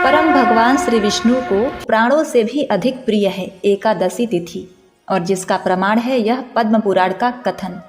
परम भगवान श्री विष्णु को प्राणों से भी अधिक प्रिय है एकादशी तिथि, और जिसका प्रमाण है यह पद्म पुराण का कथन।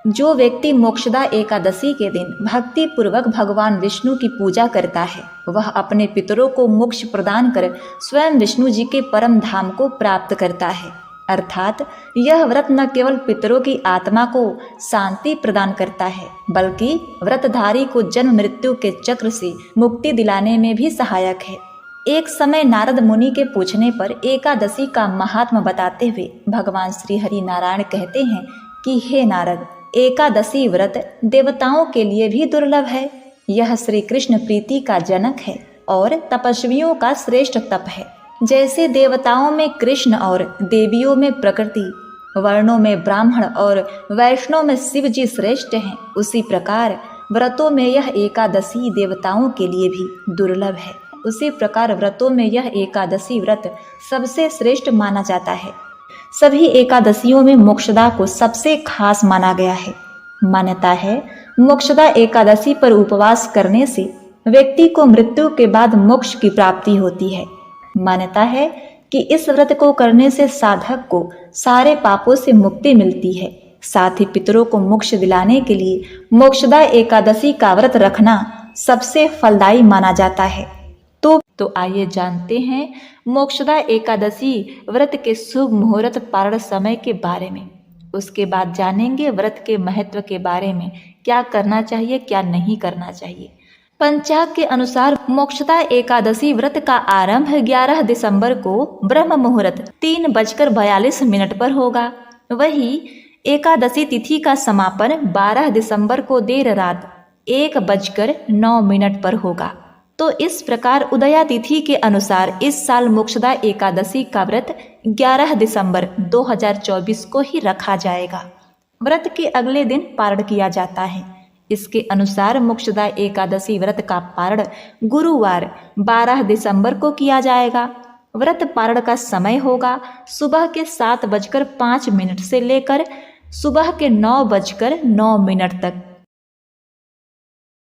जो व्यक्ति मोक्षदा एकादशी के दिन भक्ति पूर्वक भगवान विष्णु की पूजा करता है, वह अपने पितरों को मोक्ष प्रदान कर स्वयं विष्णु जी के परम धाम को प्राप्त करता है। अर्थात यह व्रत न केवल पितरों की आत्मा को शांति प्रदान करता है, बल्कि व्रतधारी को जन्म मृत्यु के चक्र से मुक्ति दिलाने में भी सहायक है। एक समय नारद मुनि के पूछने पर एकादशी का महात्म बताते हुए भगवान श्री हरि नारायण कहते हैं कि हे नारद, एकादशी व्रत देवताओं के लिए भी दुर्लभ है। यह श्री कृष्ण प्रीति का जनक है और तपस्वियों का श्रेष्ठ तप है। जैसे देवताओं में कृष्ण और देवियों में प्रकृति, वर्णों में ब्राह्मण और वैष्णव में शिव जी श्रेष्ठ हैं, उसी प्रकार व्रतों में यह एकादशी देवताओं के लिए भी दुर्लभ है। उसी प्रकार व्रतों में यह एकादशी व्रत सबसे श्रेष्ठ माना जाता है। सभी एकादशियों में मोक्षदा को सबसे खास माना गया है। मान्यता है मोक्षदा एकादशी पर उपवास करने से व्यक्ति को मृत्यु के बाद मोक्ष की प्राप्ति होती है। मान्यता है कि इस व्रत को करने से साधक को सारे पापों से मुक्ति मिलती है। साथ ही पितरों को मोक्ष दिलाने के लिए मोक्षदा एकादशी का व्रत रखना सबसे फलदायी माना जाता है। तो आइए जानते हैं मोक्षदा एकादशी व्रत के शुभ मुहूर्त पारण समय के बारे में। उसके बाद जानेंगे व्रत के महत्व के बारे में, क्या करना चाहिए क्या नहीं करना चाहिए। पंचांग के अनुसार मोक्षदा एकादशी व्रत का आरंभ 11 दिसंबर को ब्रह्म मुहूर्त 3:42 पर होगा। वही एकादशी तिथि का समापन 12 दिसंबर को देर रात 1:09 पर होगा। तो इस प्रकार उदया तिथि के अनुसार इस साल मोक्षदा एकादशी का व्रत 11 दिसंबर 2024 को ही रखा जाएगा। व्रत के अगले दिन पारण किया जाता है। इसके अनुसार मोक्षदा एकादशी व्रत का पारण गुरुवार 12 दिसंबर को किया जाएगा। व्रत पारण का समय होगा सुबह के 7:05 से लेकर सुबह के 9:09 तक।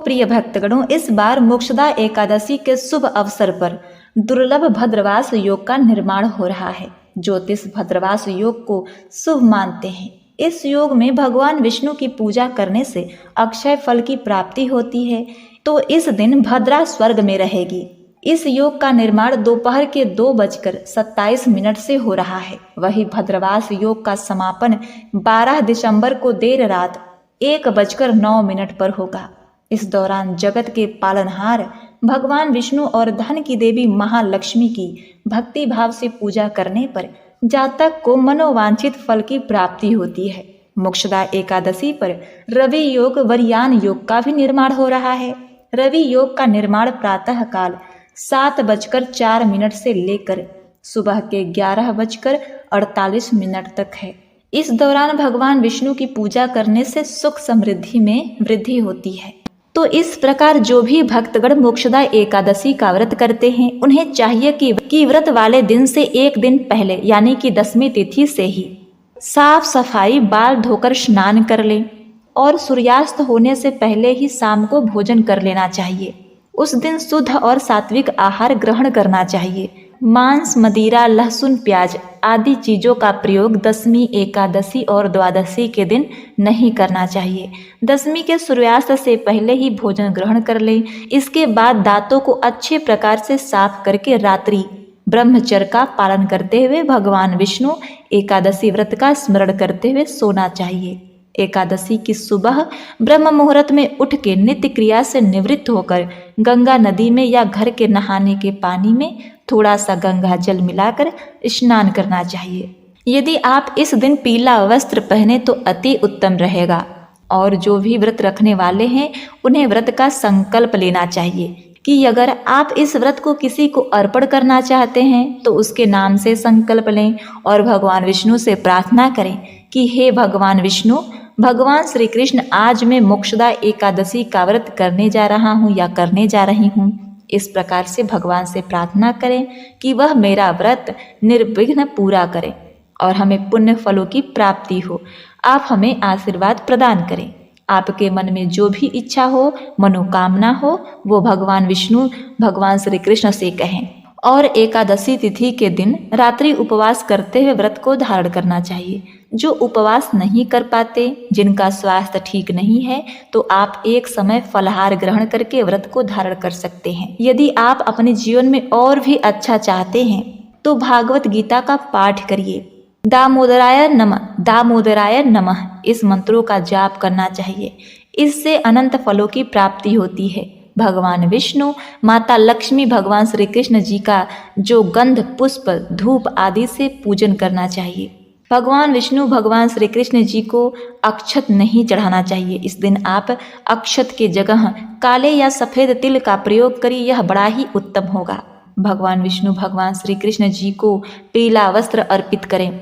प्रिय भक्तगणों, इस बार मोक्षदा एकादशी के शुभ अवसर पर दुर्लभ भद्रवास योग का निर्माण हो रहा है। ज्योतिष भद्रवास योग को शुभ मानते हैं। इस योग में भगवान विष्णु की पूजा करने से अक्षय फल की प्राप्ति होती है। तो इस दिन भद्रा स्वर्ग में रहेगी। इस योग का निर्माण दोपहर के 2:27 से हो रहा है। वही भद्रवास योग का समापन 12 दिसंबर को देर रात 1:09 पर होगा। इस दौरान जगत के पालनहार भगवान विष्णु और धन की देवी महालक्ष्मी की भक्ति भाव से पूजा करने पर जातक को मनोवांछित फल की प्राप्ति होती है। मोक्षदा एकादशी पर रवि योग वरयान योग का भी निर्माण हो रहा है। रवि योग का निर्माण प्रातः काल 7:04 से लेकर सुबह के 11:48 तक है। इस दौरान भगवान विष्णु की पूजा करने से सुख समृद्धि में वृद्धि होती है। तो इस प्रकार जो भी भक्तगण मोक्षदा एकादशी का व्रत करते हैं, उन्हें चाहिए कि व्रत वाले दिन से एक दिन पहले यानी कि 10वीं तिथि से ही साफ सफाई बाल धोकर स्नान कर लें और सूर्यास्त होने से पहले ही शाम को भोजन कर लेना चाहिए। उस दिन शुद्ध और सात्विक आहार ग्रहण करना चाहिए। मांस, मदिरा, लहसुन, प्याज आदि चीजों का प्रयोग 10वीं एकादशी और द्वादशी के दिन नहीं करना चाहिए। 10वीं के सूर्यास्त से पहले ही भोजन ग्रहण कर लें। इसके बाद दांतों को अच्छे प्रकार से साफ करके रात्रि ब्रह्मचर्य का पालन करते हुए भगवान विष्णु एकादशी व्रत का स्मरण करते हुए सोना चाहिए। एकादशी की सुबह ब्रह्म मुहूर्त में उठ के नित्य क्रिया से निवृत्त होकर गंगा नदी में या घर के नहाने के पानी में थोड़ा सा गंगा जल मिलाकर स्नान करना चाहिए। यदि आप इस दिन पीला वस्त्र पहने तो अति उत्तम रहेगा। और जो भी व्रत रखने वाले हैं उन्हें व्रत का संकल्प लेना चाहिए कि अगर आप इस व्रत को किसी को अर्पण करना चाहते हैं तो उसके नाम से संकल्प लें और भगवान विष्णु से प्रार्थना करें कि हे भगवान विष्णु, भगवान श्री कृष्ण, आज मैं मोक्षदा एकादशी का व्रत करने जा रहा हूँ या करने जा रही हूँ। इस प्रकार से भगवान से प्रार्थना करें कि वह मेरा व्रत निर्विघ्न पूरा करें और हमें पुण्य फलों की प्राप्ति हो। आप हमें आशीर्वाद प्रदान करें। आपके मन में जो भी इच्छा हो, मनोकामना हो, वो भगवान विष्णु, भगवान श्री कृष्ण से कहें। और एकादशी तिथि के दिन रात्रि उपवास करते हुए व्रत को धारण करना चाहिए। जो उपवास नहीं कर पाते, जिनका स्वास्थ्य ठीक नहीं है, तो आप एक समय फलाहार ग्रहण करके व्रत को धारण कर सकते हैं। यदि आप अपने जीवन में और भी अच्छा चाहते हैं तो भागवत गीता का पाठ करिए। दामोदराय नमः इस मंत्रों का जाप करना चाहिए। इससे अनंत फलों की प्राप्ति होती है। भगवान विष्णु, माता लक्ष्मी, भगवान श्री कृष्ण जी का जो गंध, पुष्प, धूप आदि से पूजन करना चाहिए। भगवान विष्णु, भगवान श्री कृष्ण जी को अक्षत नहीं चढ़ाना चाहिए। इस दिन आप अक्षत के जगह काले या सफ़ेद तिल का प्रयोग करिए, यह बड़ा ही उत्तम होगा। भगवान विष्णु, भगवान श्री कृष्ण जी को पीला वस्त्र अर्पित करें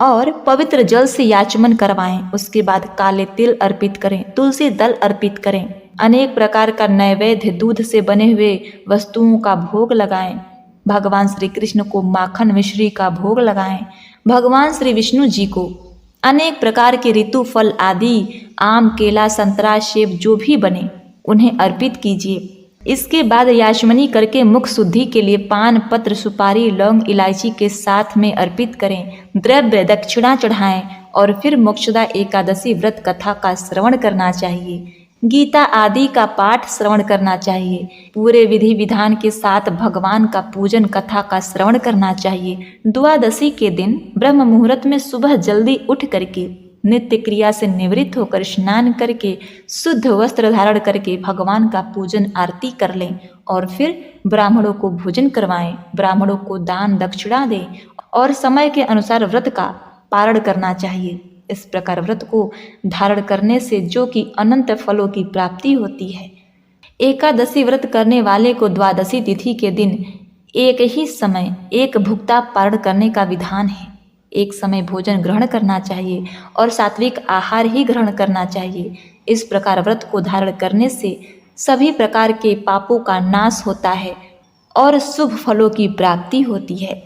और पवित्र जल से याचमन करवाएं। उसके बाद काले तिल अर्पित करें, तुलसी दल अर्पित करें, अनेक प्रकार का नैवेद्य दूध से बने हुए वस्तुओं का भोग लगाएं। भगवान श्री कृष्ण को माखन मिश्री का भोग लगाएं। भगवान श्री विष्णु जी को अनेक प्रकार के ऋतु फल आदि, आम, केला, संतरा, सेब जो भी बने उन्हें अर्पित कीजिए। इसके बाद याचमनी करके मुख शुद्धि के लिए पान, पत्र, सुपारी, लौंग, इलायची के साथ में अर्पित करें। द्रव्य दक्षिणा चढ़ाएं और फिर मोक्षदा एकादशी व्रत कथा का श्रवण करना चाहिए। गीता आदि का पाठ श्रवण करना चाहिए। पूरे विधि विधान के साथ भगवान का पूजन कथा का श्रवण करना चाहिए। द्वादशी के दिन ब्रह्म मुहूर्त में सुबह जल्दी उठ करके नित्य क्रिया से निवृत्त होकर स्नान करके शुद्ध वस्त्र धारण करके भगवान का पूजन आरती कर लें और फिर ब्राह्मणों को भोजन करवाएं, ब्राह्मणों को दान दक्षिणा दें और समय के अनुसार व्रत का पारण करना चाहिए। इस प्रकार व्रत को धारण करने से जो कि अनंत फलों की प्राप्ति होती है। एकादशी व्रत करने वाले को द्वादशी तिथि के दिन एक ही समय एक भुक्ता पारण करने का विधान है। एक समय भोजन ग्रहण करना चाहिए और सात्विक आहार ही ग्रहण करना चाहिए। इस प्रकार व्रत को धारण करने से सभी प्रकार के पापों का नाश होता है और शुभ फलों की प्राप्ति होती है।